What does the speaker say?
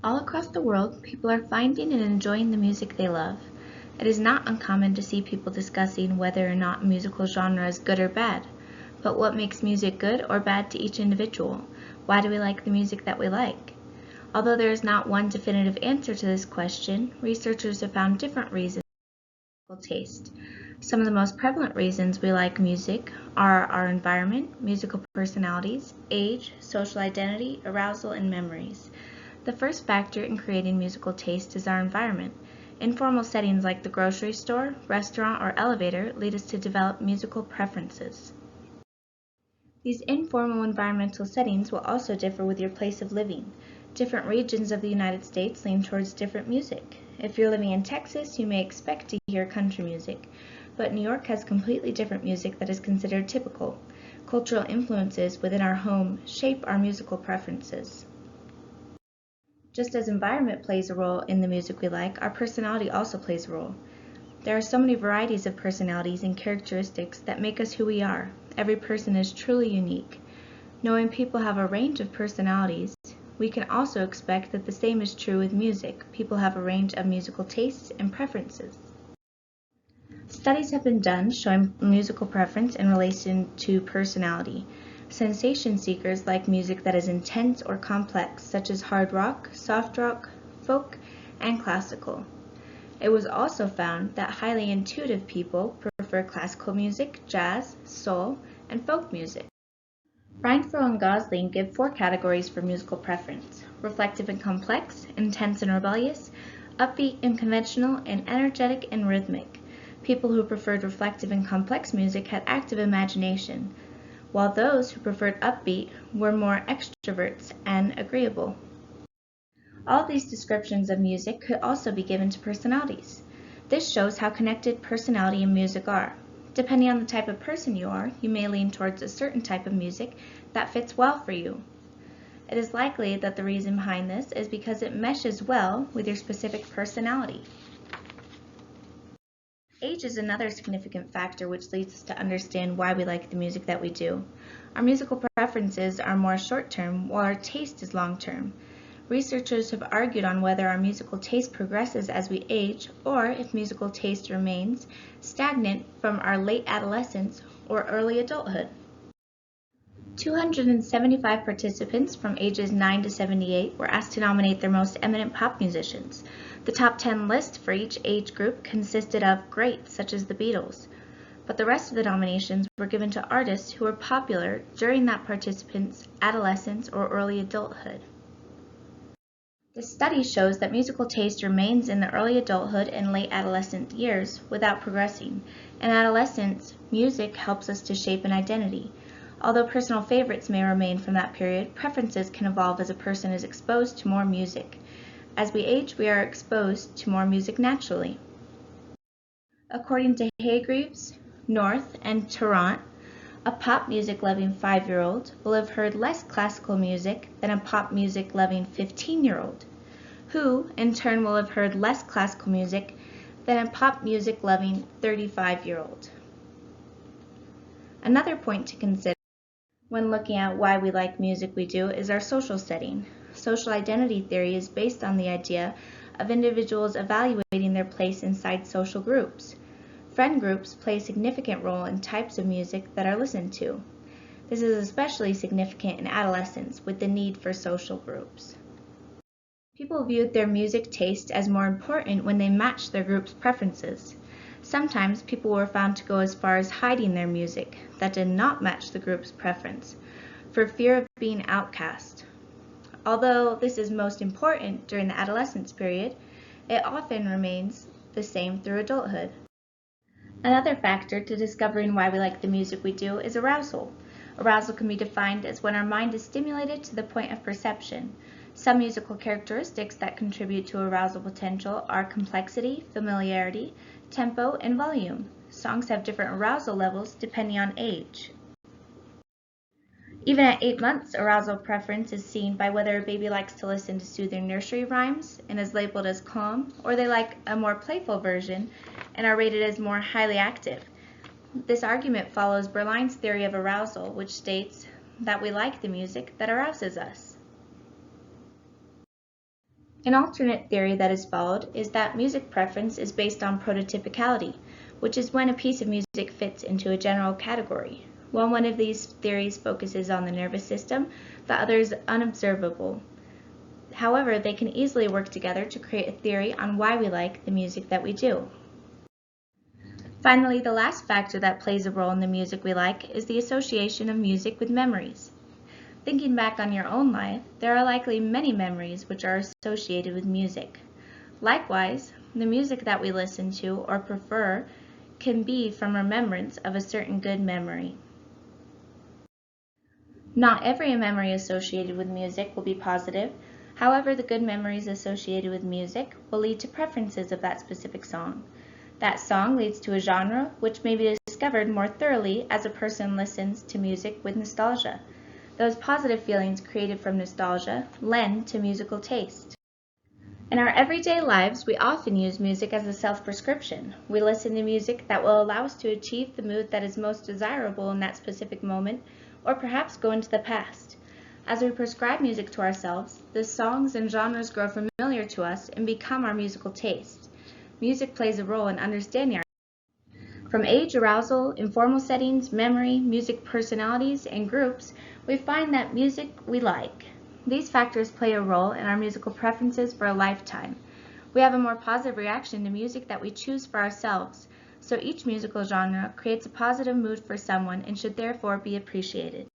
All across the world, people are finding and enjoying the music they love. It is not uncommon to see people discussing whether or not a musical genre is good or bad. But what makes music good or bad to each individual? Why do we like the music that we like? Although there is not one definitive answer to this question, researchers have found different reasons for musical taste. Some of the most prevalent reasons we like music are our environment, musical personalities, age, social identity, arousal, and memories. The first factor in creating musical taste is our environment. Informal settings like the grocery store, restaurant, or elevator lead us to develop musical preferences. These informal environmental settings will also differ with your place of living. Different regions of the United States lean towards different music. If you're living in Texas, you may expect to hear country music, but New York has completely different music that is considered typical. Cultural influences within our home shape our musical preferences. Just as environment plays a role in the music we like, our personality also plays a role. There are so many varieties of personalities and characteristics that make us who we are. Every person is truly unique. Knowing people have a range of personalities, we can also expect that the same is true with music. People have a range of musical tastes and preferences. Studies have been done showing musical preference in relation to personality. Sensation seekers like music that is intense or complex, such as hard rock, soft rock, folk, and classical. It was also found that highly intuitive people prefer classical music, jazz, soul, and folk music. Reinfeldt and Gosling give 4 categories for musical preference: reflective and complex, intense and rebellious, upbeat and conventional, and energetic and rhythmic. People who preferred reflective and complex music had active imagination, while those who preferred upbeat were more extroverts and agreeable. All these descriptions of music could also be given to personalities. This shows how connected personality and music are. Depending on the type of person you are, you may lean towards a certain type of music that fits well for you. It is likely that the reason behind this is because it meshes well with your specific personality. Age is another significant factor which leads us to understand why we like the music that we do. Our musical preferences are more short-term, while our taste is long-term. Researchers have argued on whether our musical taste progresses as we age, or if musical taste remains stagnant from our late adolescence or early adulthood. 275 participants from ages 9 to 78 were asked to nominate their most eminent pop musicians. The top 10 list for each age group consisted of greats such as the Beatles, but the rest of the nominations were given to artists who were popular during that participant's adolescence or early adulthood. The study shows that musical taste remains in the early adulthood and late adolescent years without progressing. In adolescence, music helps us to shape an identity. Although personal favorites may remain from that period, preferences can evolve as a person is exposed to more music. As we age, we are exposed to more music naturally. According to Hargreaves, North, and Tarrant, a pop music-loving 5-year-old will have heard less classical music than a pop music-loving 15-year-old, who in turn will have heard less classical music than a pop music-loving 35-year-old. Another point to consider when looking at why we like music we do is our social setting. Social identity theory is based on the idea of individuals evaluating their place inside social groups. Friend groups play a significant role in types of music that are listened to. This is especially significant in adolescence with the need for social groups. People viewed their music taste as more important when they matched their group's preferences. Sometimes people were found to go as far as hiding their music that did not match the group's preference, for fear of being outcast. Although this is most important during the adolescence period, it often remains the same through adulthood. Another factor to discovering why we like the music we do is arousal. Arousal can be defined as when our mind is stimulated to the point of perception. Some musical characteristics that contribute to arousal potential are complexity, familiarity, tempo, and volume. Songs have different arousal levels depending on age. Even at 8 months, arousal preference is seen by whether a baby likes to listen to soothing nursery rhymes and is labeled as calm, or they like a more playful version and are rated as more highly active. This argument follows Berline's theory of arousal, which states that we like the music that arouses us. An alternate theory that is followed is that music preference is based on prototypicality, which is when a piece of music fits into a general category. While one of these theories focuses on the nervous system, the other is unobservable. However, they can easily work together to create a theory on why we like the music that we do. Finally, the last factor that plays a role in the music we like is the association of music with memories. Thinking back on your own life, there are likely many memories which are associated with music. Likewise, the music that we listen to or prefer can be from remembrance of a certain good memory. Not every memory associated with music will be positive. However, the good memories associated with music will lead to preferences of that specific song. That song leads to a genre which may be discovered more thoroughly as a person listens to music with nostalgia. Those positive feelings created from nostalgia lend to musical taste. In our everyday lives, we often use music as a self-prescription. We listen to music that will allow us to achieve the mood that is most desirable in that specific moment, or perhaps go into the past. As we prescribe music to ourselves, the songs and genres grow familiar to us and become our musical taste. Music plays a role in understanding our From age, arousal, informal settings, memory, music personalities, and groups, we find that music we like. These factors play a role in our musical preferences for a lifetime. We have a more positive reaction to music that we choose for ourselves, so each musical genre creates a positive mood for someone and should therefore be appreciated.